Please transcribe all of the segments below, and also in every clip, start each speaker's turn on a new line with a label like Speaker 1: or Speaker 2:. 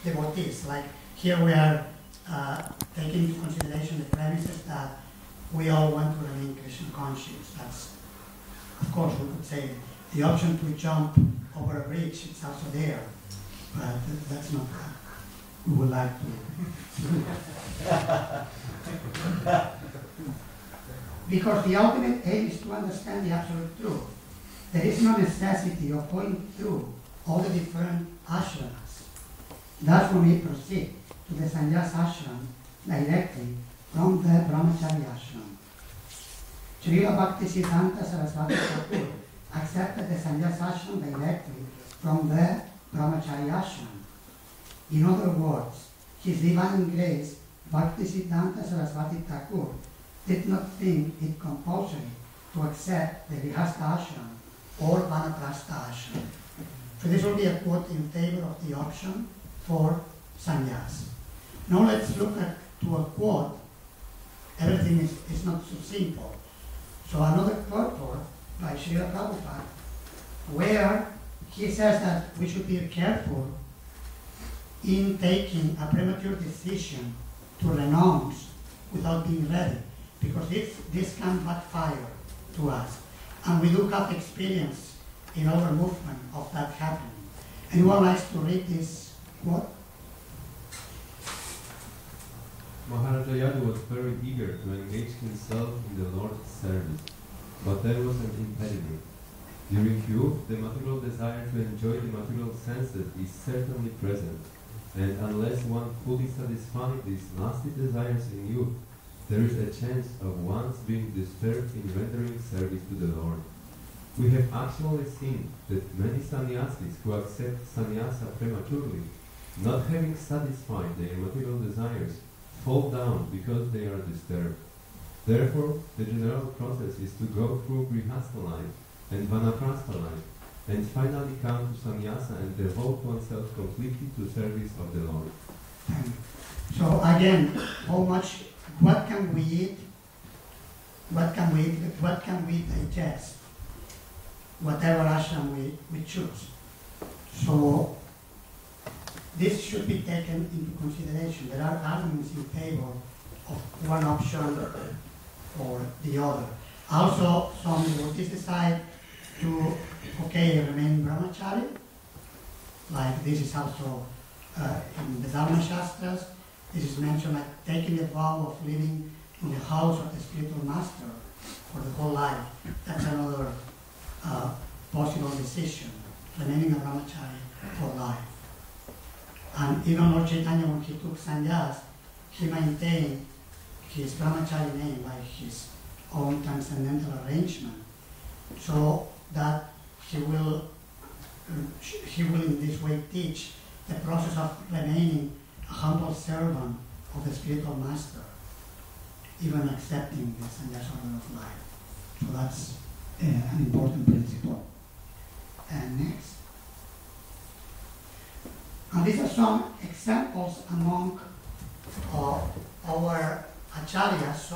Speaker 1: devotees. Like here we are taking into consideration the premises that we all want to remain Krishna conscious. That's, of course, we could say the option to jump over a bridge is also there, but that's not what we would like to do. Because the ultimate aim is to understand the absolute truth. There is no necessity of going through all the different ashrams. Thus, when we proceed to the sannyas ashram directly from the brahmachari ashram, Srila Bhaktisiddhanta Saraswati Thakur accepted the sannyas ashram directly from the brahmachari ashram. In other words, His Divine Grace Bhaktisiddhanta Saraswati Thakur did not think it compulsory to accept the Grihastha ashram or Vanaprastha ashram. So this will be a quote in favor of the option for sannyas. Now let's look to a quote. Everything is not so simple. So another purport by Srila Prabhupada, where he says that we should be careful in taking a premature decision to renounce without being ready, because this can backfire to us. And we do have experience in our movement of that happening. Anyone likes to read this quote?
Speaker 2: Maharaja Yadu was very eager to engage himself in the Lord's service, but there was an impediment. During youth, the material desire to enjoy the material senses is certainly present, and unless one fully satisfies these nasty desires in youth, there is a chance of one's being disturbed in rendering service to the Lord. We have actually seen that many sannyasis who accept sannyasa prematurely, not having satisfied their material desires, fall down because they are disturbed. Therefore, the general process is to go through grihastha life and vanaprastha life, and finally come to sannyasa and devote oneself completely to service of the Lord.
Speaker 1: So again, what can we eat? What can we digest? Whatever ashram we choose. So this should be taken into consideration. There are arguments in favor of one option or the other. Also, some devotees decide to, remain brahmachari. Like this is also in the Dharma Shastras. This is mentioned like taking the vow of living in the house of the spiritual master for the whole life. That's another possible decision, remaining a brahmachari for life. And even Lord Chaitanya, when he took sannyas, he maintained his brahmachari name by his own transcendental arrangement, so that he will in this way teach the process of remaining a humble servant of the spiritual master, even accepting the sannyas order of life. So that's an important principle. And next. And these are some examples among our acharyas,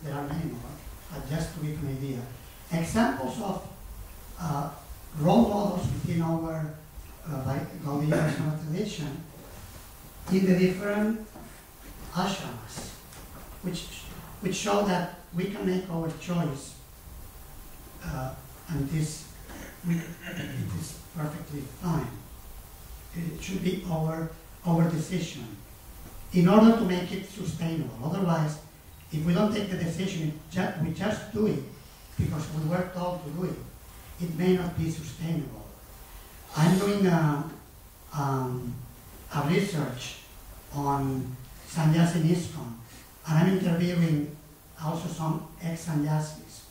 Speaker 1: there are many more, but just to give an idea. Examples of role models within our Gaudiya Vaishnava tradition in the different ashramas, which show that we can make our choice, and it is perfectly fine. It should be our decision in order to make it sustainable. Otherwise, if we don't take the decision, we just do it because we were told to do it, it may not be sustainable. I'm doing a research on sannyas in ISKCON, and I'm interviewing also some ex-sannyasis.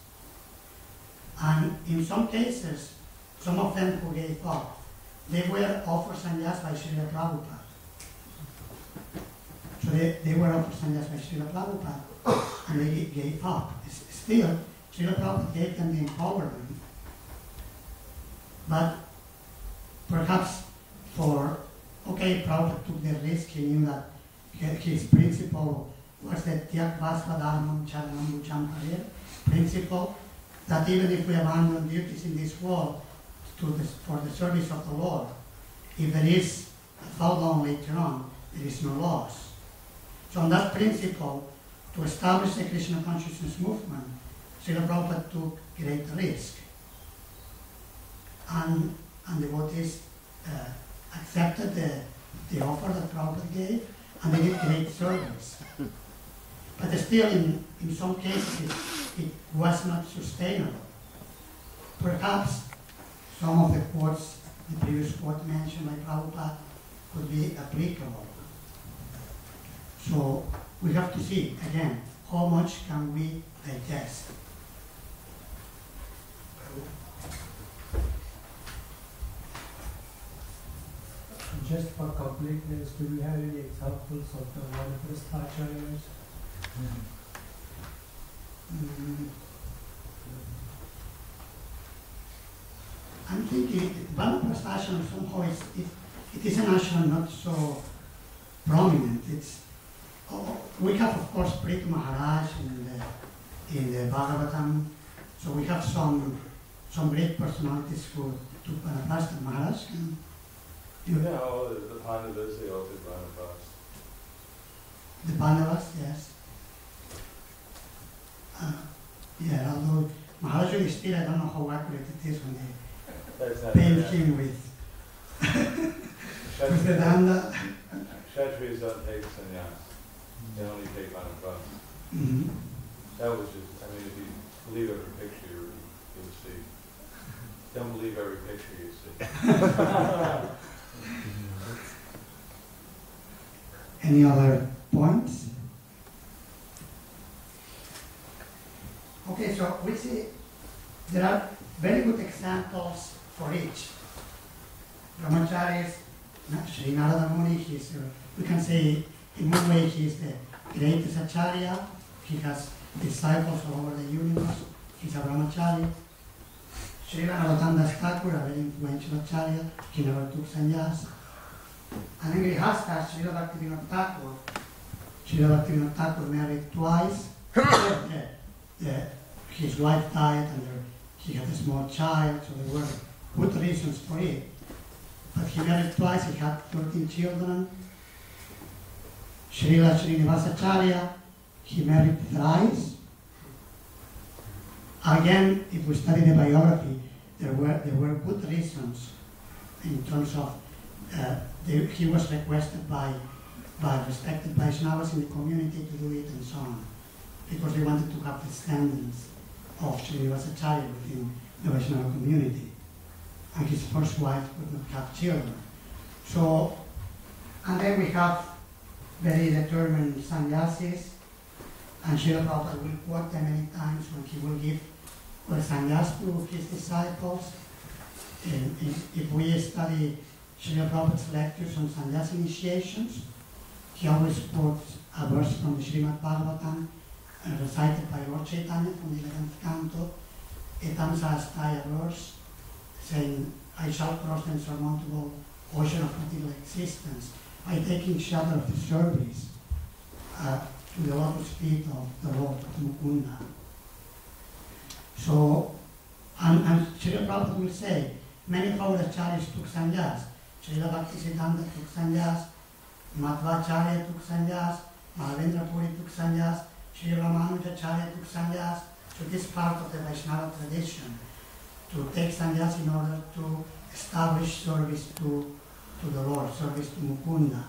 Speaker 1: And in some cases, some of them who gave up, they were offered sannyas by Srila Prabhupada. So they were offered sannyas by Srila Prabhupada, and they gave up. Still, Srila Prabhupada gave them the empowerment. But perhaps Prabhupada took the risk. He knew that his principle was the Tyagvasva Dharmam Charanam Bhujam Harir principle, that even if we abandon duties in this world for the service of the Lord, if there is a followed on later on, there is no loss. So on that principle, to establish the Krishna consciousness movement, Srila Prabhupada took great risk. And devotees accepted the offer that Prabhupada gave, and they did great service. But still, in some cases, it was not sustainable. Perhaps some of the quotes, the previous quote mentioned by Prabhupada, could be applicable. So we have to see, again, how much can we digest.
Speaker 3: Just for completeness, do we have any examples of the Vanaprastacharyas?
Speaker 1: I'm thinking Vanaprastashram somehow it is an ashram not so prominent. We have, of course, Prit Maharaj in the Bhagavatam, so we have some great personalities who took Vanaprastha. Maharaj.
Speaker 4: Yeah, all the Pandavas, they all did Vanaprastha.
Speaker 1: The Pandavas, yes. Yeah, although Maharaj still, I don't know how accurate it is when they paint him with the danda.
Speaker 4: Kshatriyas don't take sannyas. They only take Vanaprastha.
Speaker 1: Mm-hmm.
Speaker 4: That was just, I mean, if you believe every picture, you'll see. Don't believe every picture you see.
Speaker 1: Any other points? Okay, so we see there are very good examples for each. Brahmacharis, Sri Narada Muni, we can say in one way he is the greatest acharya. He has disciples all over the universe. He's a brahmachari. Srila Narottam Das Thakur, a very influential acharya, he never took sannyas. And then Grihastha, Srila Bhaktivinoda Thakur. Srila Bhaktivinoda Thakur married twice. His wife died and he had a small child, so there were good reasons for it. But he married twice, he had 13 children. Srila Srinivasacharya, he married thrice. Again, if we study the biography, there were good reasons in terms of he was requested by respected Vaishnavas in the community to do it and so on, because they wanted to have descendants of Srinivasacharya within the Vaishnava community. And his first wife could not have children. So, and then we have very determined sannyasis, and Srila Prabhupada will quote them many times when he will give sannyas to his disciples. And if we study Srila Prabhupada's lectures on sannyas initiations, he always quotes a verse from the Srimad Bhagavatam, recited by Lord Chaitanya from the 11th canto, Etam Sahasraya verse, saying, I shall cross the insurmountable ocean of material existence by taking shelter of the service to the lotus feet of the Lord of Mukunda. So, and Srila Prabhupada will say, many of our acharyas took sannyas. Srila Bhaktisiddhanta took sannyas, Madhvacharya took sannyas, Mahavendra Puri took sannyas, Sri Ramanujacharya took sannyas. So this part of the Vaishnava tradition, to take sannyas in order to establish service to the Lord, service to Mukunda.